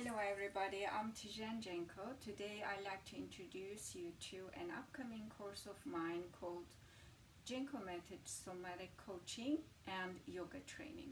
Hello everybody, I'm Tijan Genco. Today I'd like to introduce you to an upcoming course of mine called Genco Method Somatic Coaching and Yoga Training.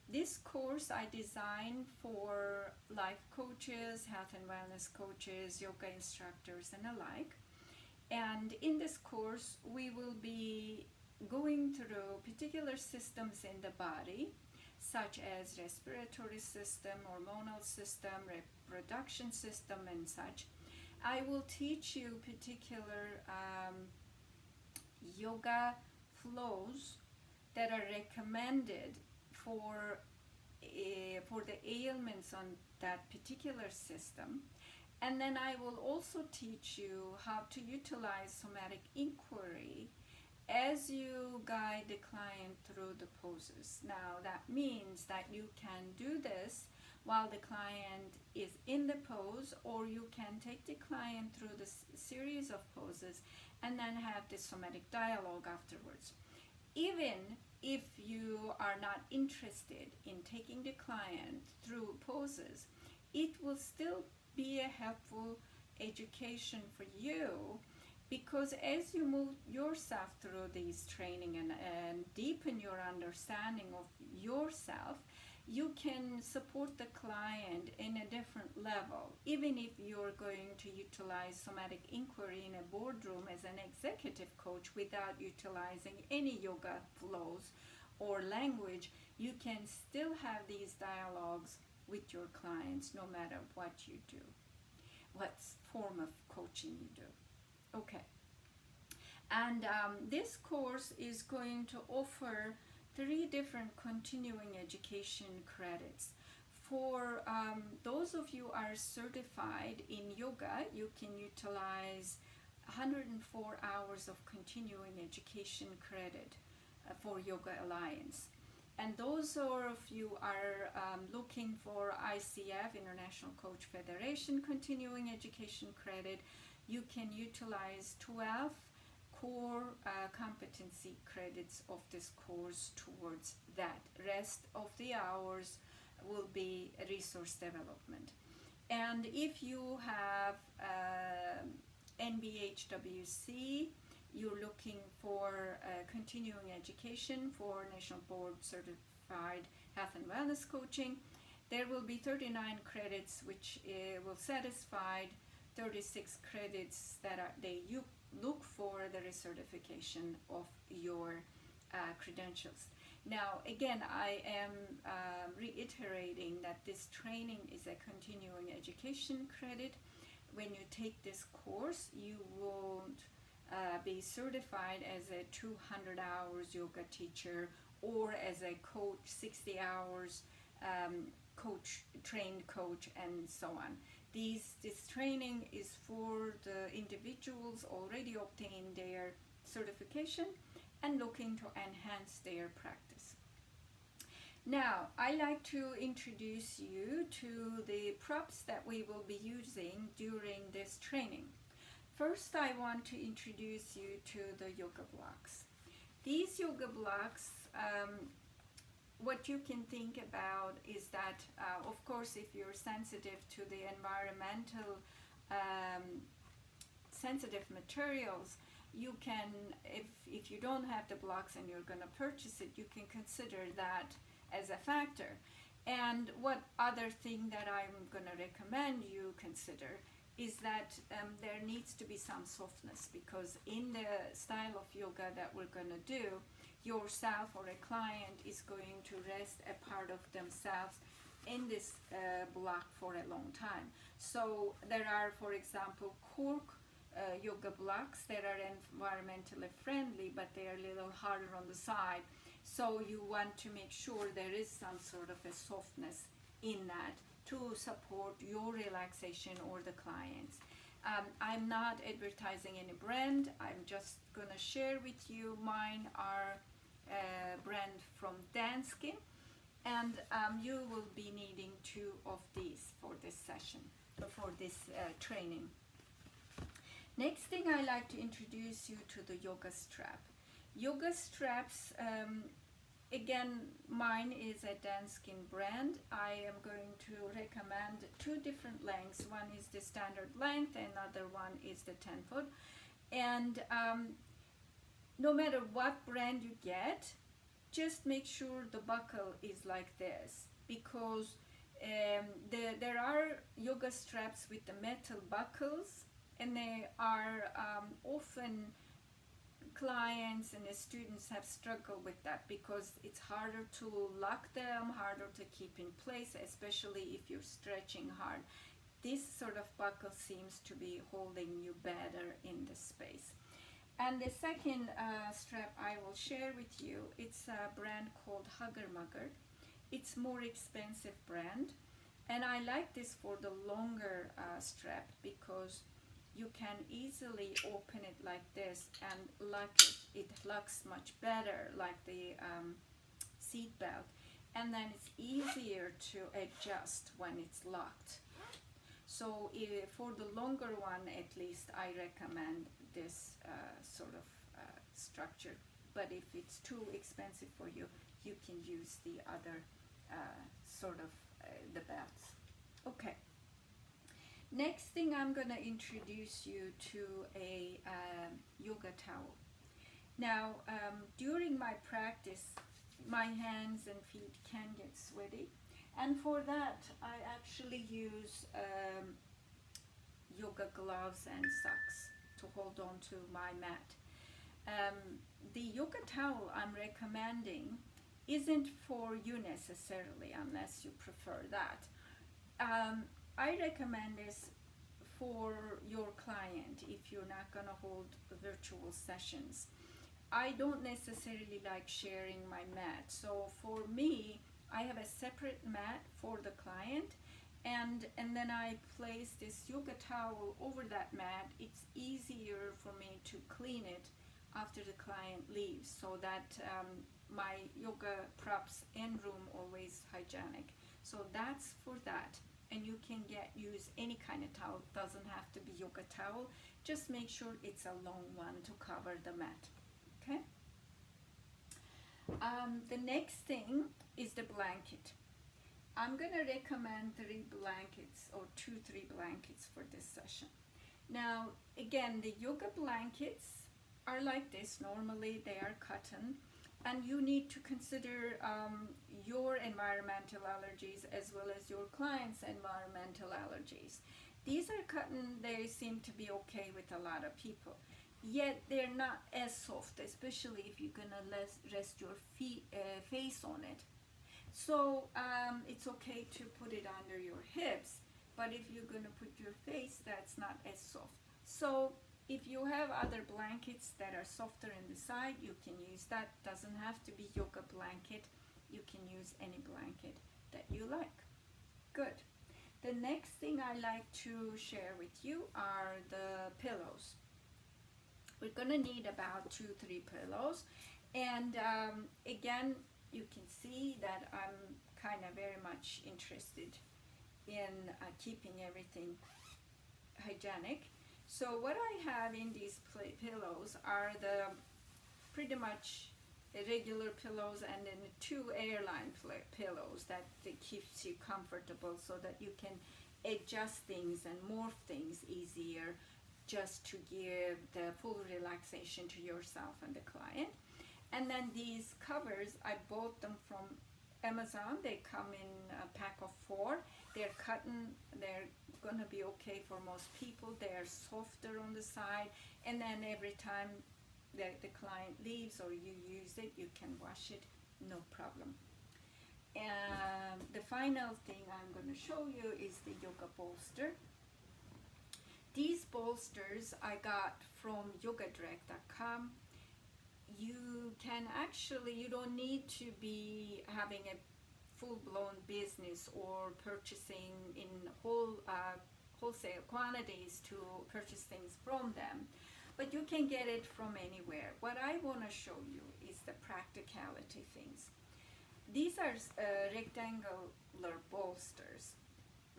This course I designed for life coaches, health and wellness coaches, yoga instructors and alike. And in this course we will be going through particular systems in the body such as respiratory system, hormonal system, reproduction system and such. I will teach you particular yoga flows that are recommended for the ailments on that particular system. And then I will also teach you how to utilize somatic inquiry as you guide the client through the poses. Now that means that you can do this while the client is in the pose, or you can take the client through this series of poses and then have this somatic dialogue afterwards. Even if you are not interested in taking the client through poses, it will still be a helpful education for you, because as you move yourself through these training and deepen your understanding of yourself, you can support the client in a different level. Even if you're going to utilize somatic inquiry in a boardroom as an executive coach without utilizing any yoga flows or language, you can still have these dialogues with your clients no matter what you do, what form of coaching you do. Okay, and this course is going to offer 3 different continuing education credits. For those of you who are certified in yoga, you can utilize 104 hours of continuing education credit for Yoga Alliance. And those of you are looking for ICF, International Coach Federation continuing education credit, you can utilize 12 core competency credits of this course towards that. Rest of the hours will be resource development. And if you have NBHWC, you're looking for continuing education for National Board Certified Health and Wellness Coaching, there will be 39 credits which will satisfy 36 credits that you look for the recertification of your credentials. Now again, I am reiterating that this training is a continuing education credit. When you take this course, you won't be certified as a 200 hours yoga teacher or as a coach 60 hours trained coach and so on. This training is for the individuals already obtained their certification and looking to enhance their practice. Now, I like to introduce you to the props that we will be using during this training. First, I want to introduce you to the yoga blocks. These yoga blocks, what you can think about is that, of course, if you're sensitive to the environmental sensitive materials, you can, if you don't have the blocks and you're going to purchase it, you can consider that as a factor. And what other thing that I'm going to recommend you consider is that there needs to be some softness, because in the style of yoga that we're going to do, yourself or a client is going to rest a part of themselves in this block for a long time. So there are, for example, cork yoga blocks that are environmentally friendly, but they are a little harder on the side. So you want to make sure there is some sort of a softness in that to support your relaxation or the clients. I'm not advertising any brand. I'm just going to share with you mine are brand from Danskin, and you will be needing 2 of these for this session, for this training. Next thing, I like to introduce you to the yoga strap. Yoga straps again, mine is a Danskin brand. I am going to recommend two different lengths. One is the standard length, another one is the 10-foot. And no matter what brand you get, just make sure the buckle is like this, because there are yoga straps with the metal buckles, and they are often clients and the students have struggled with that because it's harder to lock them, harder to keep in place, especially if you're stretching hard. This sort of buckle seems to be holding you better in the space. And the second strap I will share with you, it's a brand called Hugger Mugger. It's more expensive brand, and I like this for the longer strap because you can easily open it like this and lock it. It locks much better, like the seat belt, and then it's easier to adjust when it's locked. So for the longer one, at least, I recommend this sort of structure. But if it's too expensive for you, you can use the other sort of the belts. Okay. Next thing, I'm going to introduce you to a yoga towel. Now, during my practice, my hands and feet can get sweaty, and for that, I actually use yoga gloves and socks to hold on to my mat. The yoga towel I'm recommending isn't for you necessarily, unless you prefer that. I recommend this for your client if you're not going to hold virtual sessions. I don't necessarily like sharing my mat, so for me, I have a separate mat for the client, and then I place this yoga towel over that mat. It's easier for me to clean it after the client leaves, so that my yoga props and room always hygienic. So that's for that. And you can use any kind of towel. It doesn't have to be yoga towel. Just make sure it's a long one to cover the mat. Okay. The next thing is the blanket. I'm going to recommend 3 blankets or 3 blankets for this session. Now, again, the yoga blankets are like this. Normally, they are cotton. And you need to consider your environmental allergies as well as your client's environmental allergies. These are cotton. They seem to be okay with a lot of people. Yet they're not as soft, especially if you're going to rest your face on it. So it's okay to put it under your hips, but if you're going to put your face, that's not as soft. So if you have other blankets that are softer in the side, you can use that. Doesn't have to be yoga blanket. You can use any blanket that you like. Good. The next thing I like to share with you are the pillows. We're going to need about 2-3 pillows. And again, you can see that I'm kind of very much interested in keeping everything hygienic. So what I have in these pillows are the pretty much regular pillows, and then 2 airline pillows that keeps you comfortable so that you can adjust things and morph things easier, just to give the full relaxation to yourself and the client. And then these covers, I bought them from Amazon. They come in a pack of 4. They're cotton. They're going to be okay for most people. They're softer on the side, and then every time the client leaves or you use it, you can wash it, no problem. And the final thing I'm going to show you is the yoga bolster. These bolsters I got from yogadirect.com. You can actually, you don't need to be having a full-blown business or purchasing in wholesale quantities to purchase things from them, but you can get it from anywhere. What I want to show you is the practicality things. These are rectangular bolsters.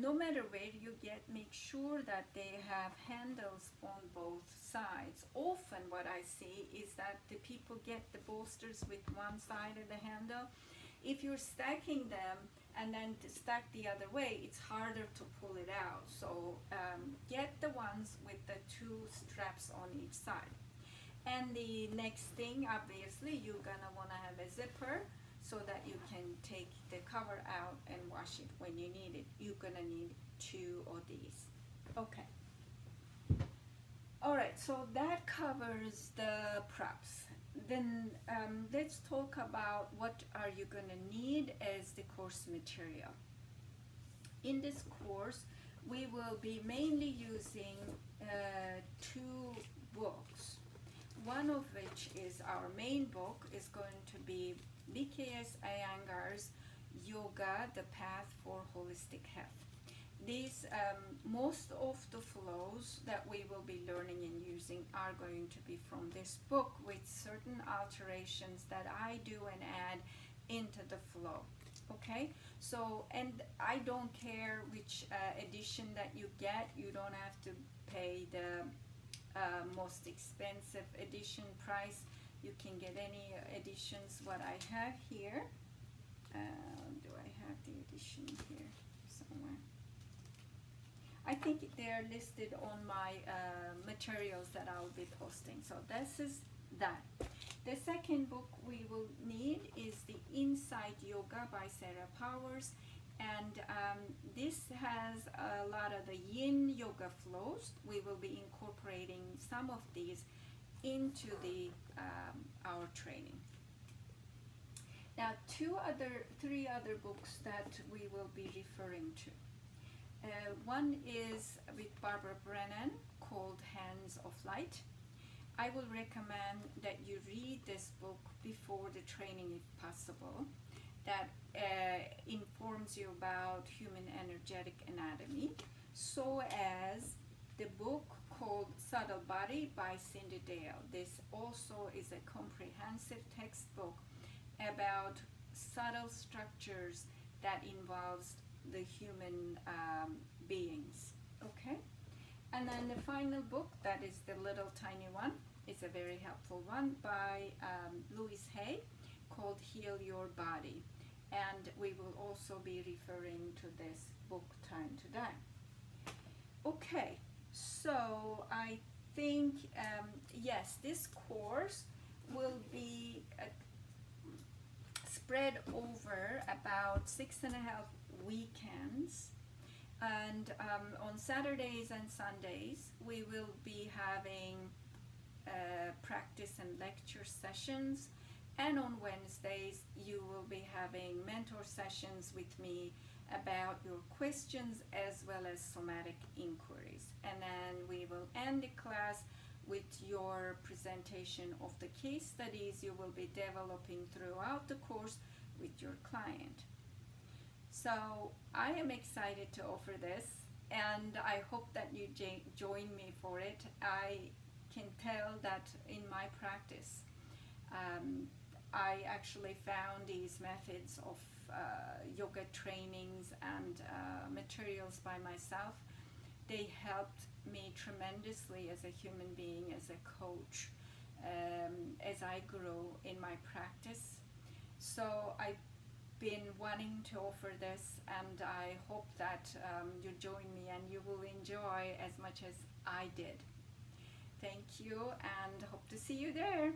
no matter where you get, make sure that they have handles on both sides. Often what I see is that the people get the bolsters with one side of the handle. If you're stacking them and then to stack the other way, it's harder to pull it out. So get the ones with the two straps on each side. And the next thing, obviously, you're gonna wanna have a zipper so that you can take the cover out and wash it when you need it. You're gonna need two of these. Okay. All right, so that covers the props. Then let's talk about what are you gonna need as the course material. In this course, we will be mainly using two books. One of which is our main book, is going to be BKS Iyengar's Yoga, the Path for Holistic Health. These, most of the flows that we will be learning and using are going to be from this book, with certain alterations that I do and add into the flow. Okay, so, and I don't care which edition that you get. You don't have to pay the most expensive edition price. You can get any editions. What I have here, do I have the edition here somewhere? I think they're listed on my materials that I'll be posting. So this is that. The second book we will need is the Inside Yoga by Sarah Powers, and this has a lot of the yin yoga flows. We will be incorporating some of these into the our training. Now, three other books that we will be referring to. One is with Barbara Brennan called Hands of Light. I will recommend that you read this book before the training if possible. That informs you about human energetic anatomy, so as the book called Subtle Body by Cindy Dale. This also is a comprehensive textbook about subtle structures that involves the human beings. Okay, and then the final book, that is the little tiny one, is a very helpful one by Louise Hay, called Heal Your Body, and we will also be referring to this book time to time. Okay, so I think yes, this course will be spread over about 6.5 weekends, and on Saturdays and Sundays we will be having practice and lecture sessions, and on Wednesdays you will be having mentor sessions with me about your questions as well as somatic inquiries. And then we will end the class with your presentation of the case studies you will be developing throughout the course with your client. So I am excited to offer this, and I hope that you join me for it. I can tell that in my practice, I actually found these methods of yoga trainings and materials by myself. They helped me tremendously as a human being, as a coach, as I grew in my practice. So I've been wanting to offer this, and I hope that you join me and you will enjoy as much as I did. Thank you, and hope to see you there.